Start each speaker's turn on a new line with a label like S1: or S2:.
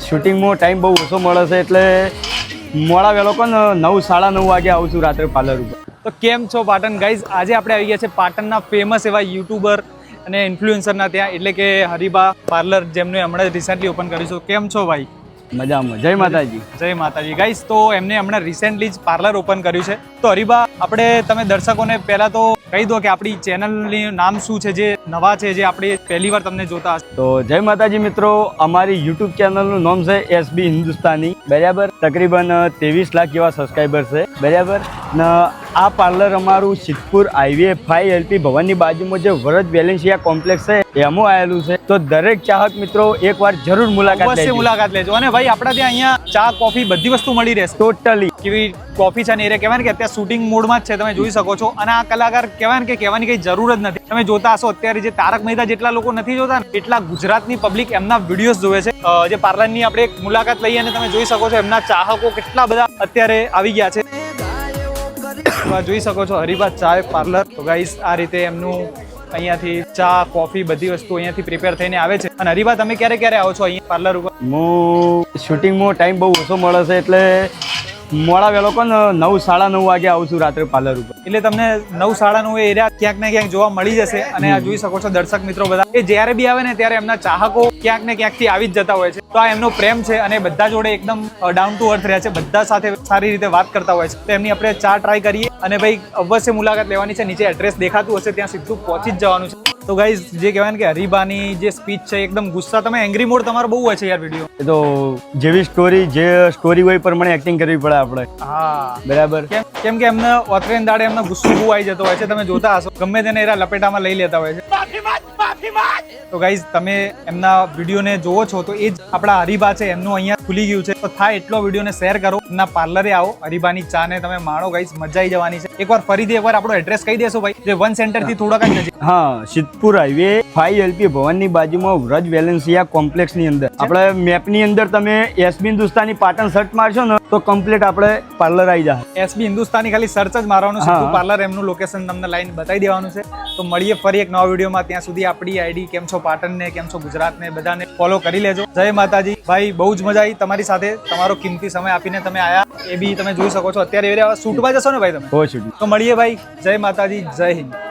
S1: શૂટિંગમાં time બહુ ઓછો મળે છે એટલે મોડા વહેલો પણ 9 સાડા 9 વાગે આવું છું રાત્રે પાર્લર ઉપર.
S2: તો કેમ છો પાટણ ગાઈઝ? આજે આપણે આવી ગયા છે પાટણના ફેમસ એવા યુટ્યુબર અને ઇન્ફ્લુએન્સરના ત્યાં, એટલે કે હરિબા પાર્લર, જેમને હમણાં રિસેન્ટલી ઓપન કર્યું છે. કેમ છો ભાઈ?
S1: મજામાં. જય માતાજી.
S2: જય માતાજી. ગાઈઝ, તો એમને હમણાં રિસેન્ટલી જ પાર્લર ઓપન કર્યું છે. તો હરિબા, આપણે તમે દર્શકોને પહેલા તો કહી દો કે આપણી ચેનલનું નામ શું છે, જે નવા છે, જે આપણે પહેલી વાર તમને જોતા હશે.
S1: તો જય માતાજી મિત્રો, અમારી યુટ્યુબ ચેનલનું નામ છે એસબી હિન્દુસ્તાની, બરાબર. તકરીબન 23 લાખ જેવા સબસ્ક્રાઈબર છે, બરાબર. ને આ પાર્લર અમારું સિદ્ધપુર હાઈવે 5 LP ભવનની બાજુમાં જે વરજ વેલેન્સિયા કોમ્પ્લેક્સ છે એમાં આવેલું છે. તો દરેક ચાહક મિત્રો એકવાર જરૂર મુલાકાત
S2: લેજો. અને ભાઈ, આપણા ત્યાં અહીંયા ચા, કોફી બધી વસ્તુ મળી રહેશે.
S1: ટોટલી
S2: કેવી કોફી છે ને, એ કહેવાય ને કે અત્યારે શૂટિંગ મોડમાં જ છે, તમે જોઈ શકો છો. અને આ કલાકાર કહેવાય ને કે કહેવાની કઈ જરૂર જ નથી. તમે જોતા હશો અત્યારે જે તારક મહેતા જેટલા લોકો નથી જોતા ને, એટલા ગુજરાતની પબ્લિક એમના વિડીયોઝ જોવે છે. જે પાર્લરની આપણે એક મુલાકાત લઈએ અને તમે જોઈ શકો છો એમના ચાહકો કેટલા બધા અત્યારે આવી ગયા છે. જોઈ શકો છો હરિબા ચાય પાર્લર. તો ગાઈસ, આ રીતે એમનું અહીંયાથી ચા, કોફી બધી વસ્તુ અહીંયાથી પ્રિપેર થઈને આવે છે. અને હરિબા, તમે ક્યારે આવો છો અહીંયા પાર્લર ઉપર?
S1: હું શૂટિંગમાં ટાઈમ બહુ ઓછો મળે છે એટલે મોડા વહેલો પણ 9 સાડા 9 વાગે આવું છું રાત્રે પાર્લર ઉપર.
S2: એટલે તમને 9 સાડા 9 એરિયા ક્યાંક ને ક્યાંક જોવા મળી જશે. અને આ જોઈ શકો છો દર્શક મિત્રો બધા, એ જ્યારે બી આવે ને ત્યારે એમના ચાહકો ક્યાંક ને ક્યાંકથી આવી જ જતા હોય છે. તો આ એમનો પ્રેમ છે અને બધા જોડે એકદમ ડાઉન ટુ અર્થ રહ્યા છે, બધા સાથે સારી રીતે વાત કરતા હોય છે. તો એમની આપણે ચા ટ્રાય કરીએ અને ભાઈ અવશ્ય મુલાકાત લેવાની છે. નીચે એડ્રેસ દેખાતું હશે, ત્યાં સીધું પહોંચી જ જવાનું છે. તો ગાઈઝ, જે કહેવાય ને કે હરિબાની જે સ્પીચ છે એકદમ ગુસ્સા, તમે એંગ્રી મોડ તમારો બહુ હોય છે યાર વિડીયો.
S1: એ તો જેવી સ્ટોરી હોય પ્રમાણે એક્ટિંગ કરવી પડે આપણે.
S2: હા,
S1: બરાબર.
S2: કેમ કે એમને ઓતરેન દાડે એમનો ગુસ્સો બહુ આવી જતો હોય છે. તમે જોતા હશો ગમે તેને એરા લપેટામાં લઈ લેતા હોય છે. તો ગાઈઝ, તમે એમના વિડીયોને જોવો છો તો એ જ આપણા હરિબા છે, એમનું અહીંયા ખુલી ગયું છે. તો થાય એટલો વિડીયોને શેર કરો, એમના પાર્લરે આવો, હરિબાની ચા ને તમે માણો. ગાઈઝ, મજા આવી જવાની છે. એકવાર ફરીથી આપણો એડ્રેસ કહી દેશો ભાઈ, જે વન સેન્ટર થી થોડાક જ નજીક.
S1: હા, સિદ્ધપુર હાઈવે 5 LP ભવનની બાજુમાં વ્રજ વેલેન્સિયા કોમ્પ્લેક્સ ની અંદર. આપણે મેપની અંદર તમે એસબી હિન્દુસ્તાની પાટણ સર્ચ મારશો ને તો કમ્પ્લીટ આપણે પાર્લર આવી જાય.
S2: એસબી હિન્દુસ્તાની ખાલી સર્ચ જ મારવાનું છે, પાર્લર એમનું લોકેશન તમને લાઈન બતાવી દેવાનું છે. તો મળીએ ફરી એક નવા વિડીયોમાં. ત્યાં સુધી આપણી આઈડી કેમ છો પાટણ ને, કેમ છો ગુજરાત ને, બધાને ફોલો કરી લેજો. જય માતાજી. ભાઈ, બહુ જ મજા આવી તમારી સાથે. તમારો કિંમતી સમય આપીને તમે આયા, એ બી તમે જોઈ શકો છો. અત્યારે શૂટમાં જશો ને ભાઈ તમે?
S1: હો, શૂટ.
S2: તો મળીએ ભાઈ. જય માતાજી, જય હિન્દ.